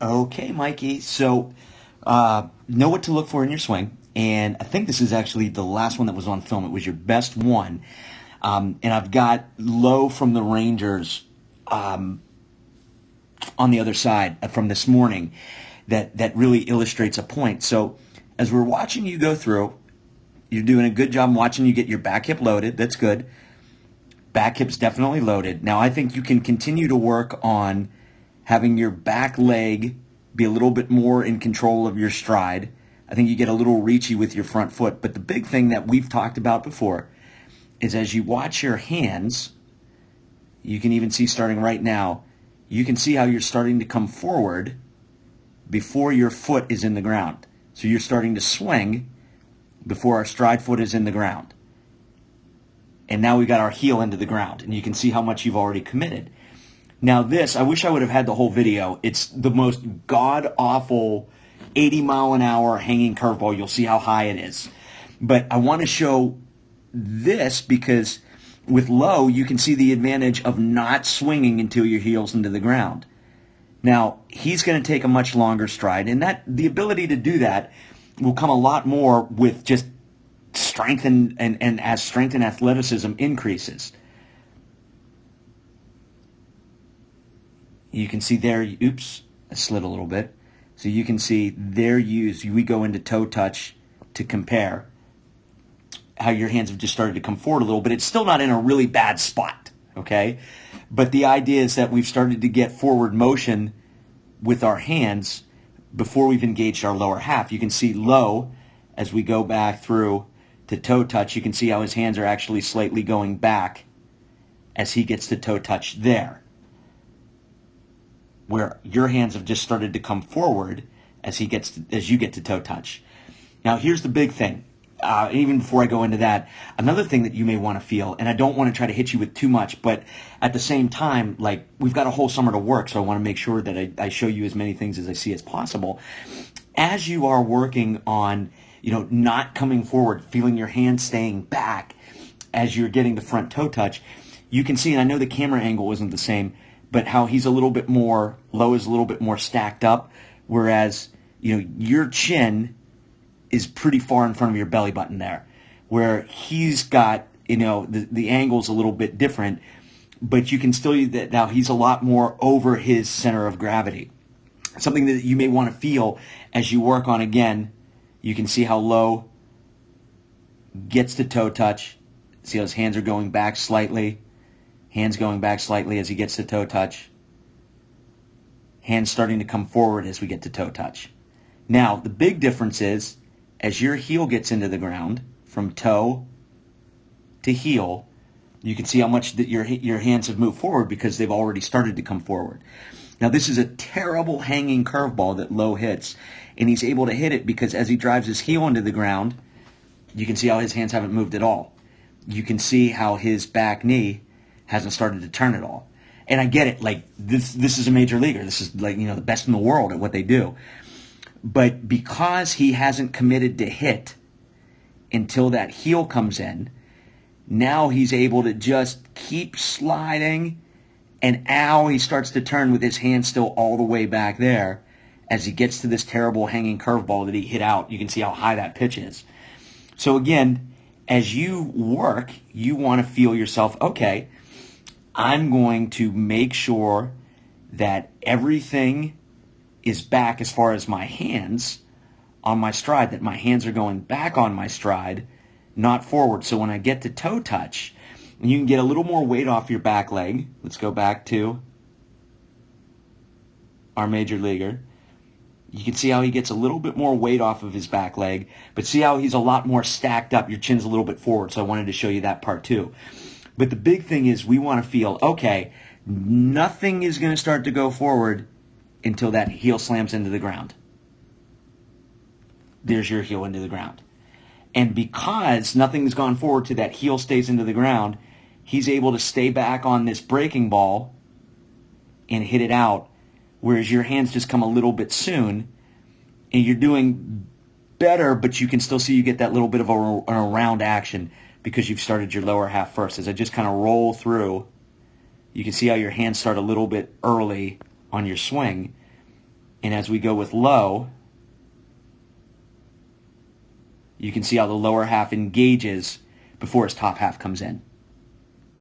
Okay, Mikey. So, know what to look for in your swing. And I think this is actually the last one that was on film. It was your best one. And I've got low from the Rangers on the other side from this morning that really illustrates a point. So, as we're watching you go through, you're doing a good job watching you get your back hip loaded. That's good. Back hip's definitely loaded. Now, I think you can continue to work on having your back leg be a little bit more in control of your stride. I think you get a little reachy with your front foot. But the big thing that we've talked about before is as you watch your hands, you can even see starting right now, you can see how you're starting to come forward before your foot is in the ground. So you're starting to swing before our stride foot is in the ground. And now we got our heel into the ground, and you can see how much you've already committed. Now this, I wish I would have had the whole video. It's the most god-awful 80-mile-an-hour hanging curveball. You'll see how high it is. But I want to show this because with low, you can see the advantage of not swinging until your heel's into the ground. Now, he's going to take a much longer stride, and that the ability to do that will come a lot more with just strength and as strength and athleticism increases. You can see there, oops, I slid a little bit. So you can see there we go into toe touch to compare how your hands have just started to come forward a little bit. It's still not in a really bad spot, okay? But the idea is that we've started to get forward motion with our hands before we've engaged our lower half. You can see low as we go back through to toe touch. You can see how his hands are actually slightly going back as he gets to toe touch there, where your hands have just started to come forward as you get to toe touch. Now here's the big thing. Even before I go into that, another thing that you may want to feel, and I don't want to try to hit you with too much, but at the same time, like, we've got a whole summer to work, so I want to make sure that I show you as many things as I see as possible. As you are working on, not coming forward, feeling your hands staying back as you're getting the front toe touch, you can see, and I know the camera angle isn't the same, but how he's a little bit more, low is a little bit more stacked up, whereas, your chin is pretty far in front of your belly button there, where he's got, the angle's a little bit different, but you can still, that now he's a lot more over his center of gravity. Something that you may want to feel as you work on again, you can see how low gets to toe touch. See how his hands are going back slightly. Hands going back slightly as he gets to toe touch. Hands starting to come forward as we get to toe touch. Now, the big difference is, as your heel gets into the ground, from toe to heel, you can see how much that your hands have moved forward because they've already started to come forward. Now, this is a terrible hanging curveball that Low hits, and he's able to hit it because as he drives his heel into the ground, you can see how his hands haven't moved at all. You can see how his back knee hasn't started to turn at all. And I get it, like, this is a major leaguer. This is, like, the best in the world at what they do. But because he hasn't committed to hit until that heel comes in, now he's able to just keep sliding, and now he starts to turn with his hand still all the way back there as he gets to this terrible hanging curveball that he hit out. You can see how high that pitch is. So again, as you work, you want to feel yourself, okay, I'm going to make sure that everything is back as far as my hands on my stride, that my hands are going back on my stride, not forward. So when I get to toe touch, you can get a little more weight off your back leg. Let's go back to our major leaguer. You can see how he gets a little bit more weight off of his back leg, but see how he's a lot more stacked up. Your chin's a little bit forward, so I wanted to show you that part too. But the big thing is we want to feel, okay, nothing is going to start to go forward until that heel slams into the ground. There's your heel into the ground. And because nothing's gone forward till that heel stays into the ground, he's able to stay back on this breaking ball and hit it out, whereas your hands just come a little bit soon, and you're doing better, but you can still see you get that little bit of an around action because you've started your lower half first. As I just kind of roll through, you can see how your hands start a little bit early on your swing, And as we go with low, you can see how the lower half engages before his top half comes in.